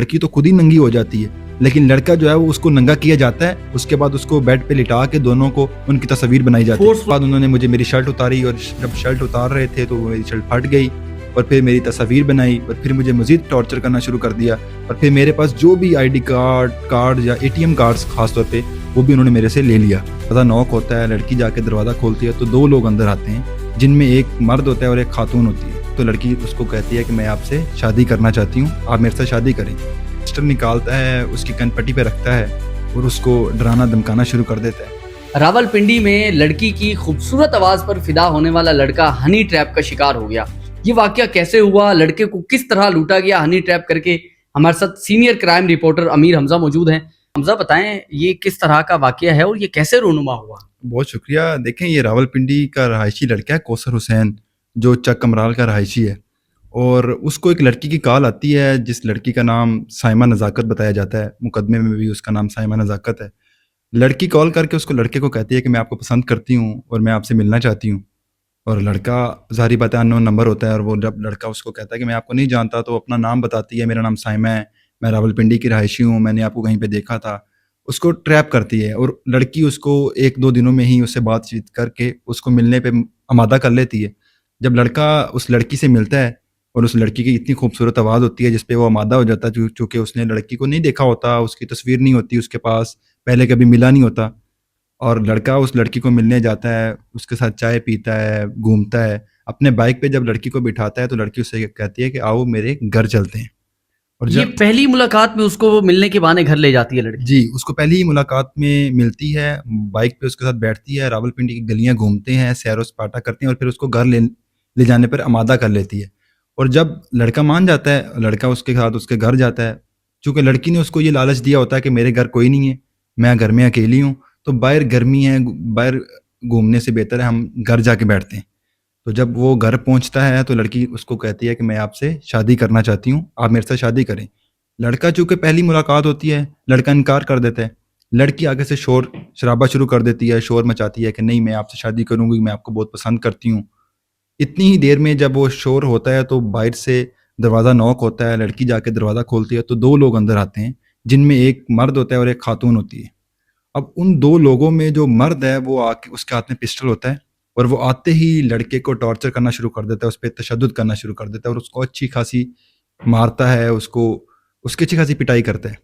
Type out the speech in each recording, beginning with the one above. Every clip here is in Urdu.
لڑکی تو خود ہی ننگی ہو جاتی ہے، لیکن لڑکا جو ہے وہ اس کو ننگا کیا جاتا ہے، اس کے بعد اس کو بیڈ پہ لٹا کے دونوں کو ان کی تصویر بنائی جاتی ہے۔ اس کے بعد انہوں نے مجھے میری شرٹ اتاری، اور جب شرٹ اتار رہے تھے تو میری شرٹ پھٹ گئی، اور پھر میری تصویر بنائی، اور پھر مجھے مزید ٹارچر کرنا شروع کر دیا، اور پھر میرے پاس جو بھی آئی ڈی کارڈ یا ATM کارڈز خاص طور پہ وہ بھی انہوں نے میرے سے لے لیا۔ دروازہ نوک ہوتا ہے، لڑکی جا کے دروازہ کھولتی ہے تو 2 لوگ اندر آتے ہیں، جن میں ایک مرد ہوتا ہے اور ایک خاتون ہوتی ہے۔ تو لڑکی اس کو کہتی ہے کہ میں آپ سے شادی کرنا چاہتی ہوں، آپ میرے ساتھ شادی کریں۔ پسٹل نکالتا ہے، اس کی کن پٹی پہ رکھتا ہے اور اس کو ڈرانا دھمکانا شروع کر دیتا ہے۔ راولپنڈی میں لڑکی کی خوبصورت آواز پر فدا ہونے والا لڑکا ہنی ٹریپ کا شکار ہو گیا۔ یہ واقعہ کیسے ہوا، لڑکے کو کس طرح لوٹا گیا ہنی ٹریپ کر کے، ہمارے ساتھ سینئر کرائم رپورٹر امیر حمزہ موجود ہیں۔ حمزہ بتائیں یہ کس طرح کا واقعہ ہے اور یہ کیسے رونما ہوا؟ بہت شکریہ۔ دیکھیں یہ راولپنڈی کا رہائشی لڑکا ہے کوثر حسین، جو چک کمرال کا رہائشی ہے، اور اس کو ایک لڑکی کی کال آتی ہے جس لڑکی کا نام سائمہ نزاکت بتایا جاتا ہے، مقدمے میں بھی اس کا نام سائمہ نزاکت ہے۔ لڑکی کال کر کے اس کو لڑکے کو کہتی ہے کہ میں آپ کو پسند کرتی ہوں اور میں آپ سے ملنا چاہتی ہوں، اور لڑکا ظاہری بات ہے انون نمبر ہوتا ہے، اور وہ جب لڑکا اس کو کہتا ہے کہ میں آپ کو نہیں جانتا تو اپنا نام بتاتی ہے، میرا نام سائمہ ہے، میں راولپنڈی کی رہائشی ہوں، میں نے آپ کو کہیں پہ دیکھا تھا۔ اس کو ٹریپ کرتی ہے، اور لڑکی اس کو 1-2 دنوں میں ہی اس سے بات چیت کر کے اس کو ملنے پہ آمادہ کر لیتی ہے۔ جب لڑکا اس لڑکی سے ملتا ہے، اور اس لڑکی کی اتنی خوبصورت آواز ہوتی ہے جس پہ وہ آمادہ ہو جاتا ہے، چونکہ اس نے لڑکی کو نہیں دیکھا ہوتا، اس کی تصویر نہیں ہوتی اس کے پاس، پہلے کبھی ملا نہیں ہوتا، اور لڑکا اس لڑکی کو ملنے جاتا ہے، اس کے ساتھ چائے پیتا ہے، گھومتا ہے۔ اپنے بائک پہ جب لڑکی کو بٹھاتا ہے تو لڑکی اس سے کہتی ہے کہ آؤ میرے گھر چلتے ہیں۔ اور یہ پہلی ملاقات میں اس کو ملنے کے بہانے گھر لے جاتی ہے لڑکی؟ جی، اس کو پہلی ہی ملاقات میں ملتی ہے، بائک پہ اس کے ساتھ بیٹھتی ہے، راولپنڈی کی گلیاں گھومتے ہیں، سیر و سپاٹا کرتے ہیں، اور پھر اس کو گھر لے جانے پر آمادہ کر لیتی ہے۔ اور جب لڑکا مان جاتا ہے، لڑکا اس کے ساتھ اس کے گھر جاتا ہے، چونکہ لڑکی نے اس کو یہ لالچ دیا ہوتا ہے کہ میرے گھر کوئی نہیں ہے، میں گھر میں اکیلی ہوں، تو باہر گرمی ہے، باہر گھومنے سے بہتر ہے ہم گھر جا کے بیٹھتے ہیں۔ تو جب وہ گھر پہنچتا ہے تو لڑکی اس کو کہتی ہے کہ میں آپ سے شادی کرنا چاہتی ہوں، آپ میرے ساتھ شادی کریں۔ لڑکا چونکہ پہلی ملاقات ہوتی ہے، لڑکا انکار کر دیتا ہے۔ لڑکی آگے سے شور شرابہ شروع کر دیتی ہے، شور مچاتی ہے کہ نہیں میں آپ سے شادی کروں گی، میں آپ کو بہت پسند کرتی ہوں۔ اتنی ہی دیر میں جب وہ شور ہوتا ہے تو باہر سے دروازہ نوک ہوتا ہے، لڑکی جا کے دروازہ کھولتی ہے تو 2 لوگ اندر آتے ہیں، جن میں ایک مرد ہوتا ہے اور ایک خاتون ہوتی ہے۔ اب ان 2 لوگوں میں جو مرد ہے وہ آ کے اس کے ہاتھ میں پسٹل ہوتا ہے، اور وہ آتے ہی لڑکے کو ٹارچر کرنا شروع کر دیتا ہے، اس پہ تشدد کرنا شروع کر دیتا ہے، اور اس کو اچھی خاصی مارتا ہے، اس کی اچھی خاصی پٹائی کرتا ہے۔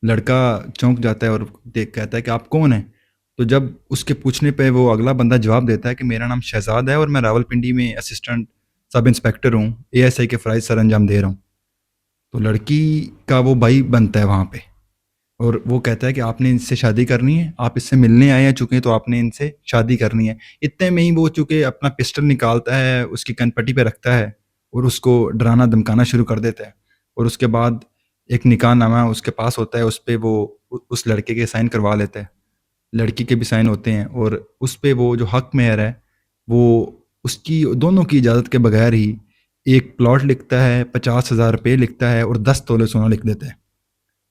لڑکا چونک جاتا ہے اور کہتا ہے کہ آپ کون ہیں؟ تو جب اس کے پوچھنے پہ وہ اگلا بندہ جواب دیتا ہے کہ میرا نام شہزاد ہے اور میں راولپنڈی میں اسسٹنٹ سب انسپیکٹر ہوں، ASI کے فرائض سر انجام دے رہا ہوں۔ تو لڑکی کا وہ بھائی بنتا ہے وہاں پہ، اور وہ کہتا ہے کہ آپ نے ان سے شادی کرنی ہے، آپ اس سے ملنے آئے ہیں چونکہ تو آپ نے ان سے شادی کرنی ہے۔ اتنے میں ہی وہ چونکہ اپنا پسٹل نکالتا ہے، اس کی کن پٹی پہ رکھتا ہے اور اس کو ڈرانا دھمکانا شروع کر دیتا ہے، اور اس کے بعد ایک نکاح نامہ اس کے پاس ہوتا ہے، اس پہ وہ اس لڑکے کے سائن کروا لیتا ہے، لڑکی کے بھی سائن ہوتے ہیں، اور اس پہ وہ جو حق مہر ہے وہ اس کی دونوں کی اجازت کے بغیر ہی ایک پلاٹ لکھتا ہے، 50,000 روپے لکھتا ہے، اور 10 تولے سونا لکھ دیتا ہے۔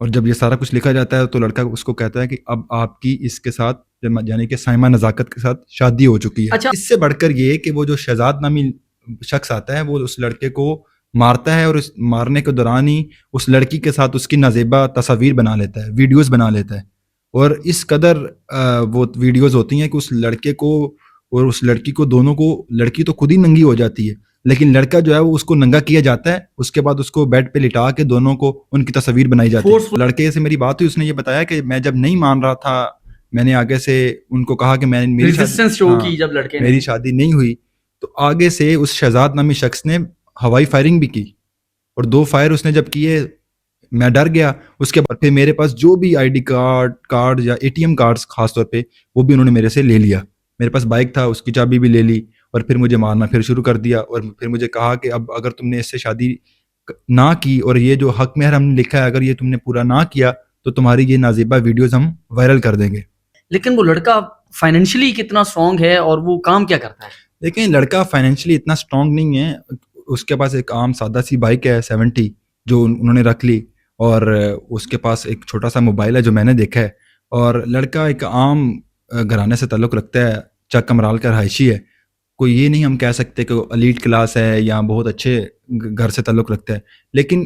اور جب یہ سارا کچھ لکھا جاتا ہے تو لڑکا اس کو کہتا ہے کہ اب آپ کی اس کے ساتھ یعنی کہ سائمہ نزاکت کے ساتھ شادی ہو چکی ہے۔ اچھا، اس سے بڑھ کر یہ کہ وہ جو شہزاد نامی شخص آتا ہے وہ اس لڑکے کو مارتا ہے، اور اس مارنے کے دوران ہی اس لڑکی کے ساتھ اس کی نازیبا تصاویر بنا لیتا ہے، ویڈیوز بنا لیتا ہے، اور اس قدر وہ ویڈیوز ہوتی ہیں کہ اس لڑکے کو اور اس لڑکی کو دونوں کو، لڑکی تو خود ہی ننگی ہو جاتی ہے، لیکن لڑکا جو ہے وہ اس کو ننگا کیا جاتا ہے، اس کے بعد اس کو بیڈ پہ لٹا کے دونوں کو ان کی تصویر بنائی جاتی ہے۔ لڑکے سے میری بات ہوئی، اس نے یہ بتایا کہ میں جب نہیں مان رہا تھا، میں نے آگے سے ان کو کہا کہ میری شادی نہیں ہوئی، تو آگے سے اس شہزاد نامی شخص نے ہوائی فائرنگ بھی کی، اور 2 فائر اس نے جب کیے میں ڈر گیا۔ اس کے بعد پھر میرے پاس جو بھی آئی ڈی کارڈ یا ATM کارڈز خاص طور پہ وہ بھی انہوں نے میرے سے لے لیا، میرے پاس بائک تھا اس کی چابی بھی لے لی، اور پھر مجھے مارنا پھر شروع کر دیا، اور پھر مجھے کہا کہ اب اگر تم نے اس سے شادی نہ کی اور یہ جو حق مہر ہم نے لکھا ہے اگر یہ تم نے پورا نہ کیا تو تمہاری یہ نازیبا ویڈیوز ہم وائرل کر دیں گے۔ لیکن وہ لڑکا فائنینشلی کتنا سٹرونگ ہے اور وہ کام کیا کرتا ہے؟ دیکھیں لڑکا فائنینشلی اتنا سٹرونگ نہیں ہے، اس کے پاس ایک عام سادہ سی بائک ہے 70 جو انہوں نے رکھ لی، اور اس کے پاس ایک چھوٹا سا موبائل ہے جو میں نے دیکھا ہے، اور لڑکا ایک عام گھرانے سے تعلق رکھتا ہے، چک کمرال کا رہائشی ہے، کوئی یہ نہیں ہم کہہ سکتے کہ وہ ایلیٹ کلاس ہے یا بہت اچھے گھر سے تعلق رکھتا ہے، لیکن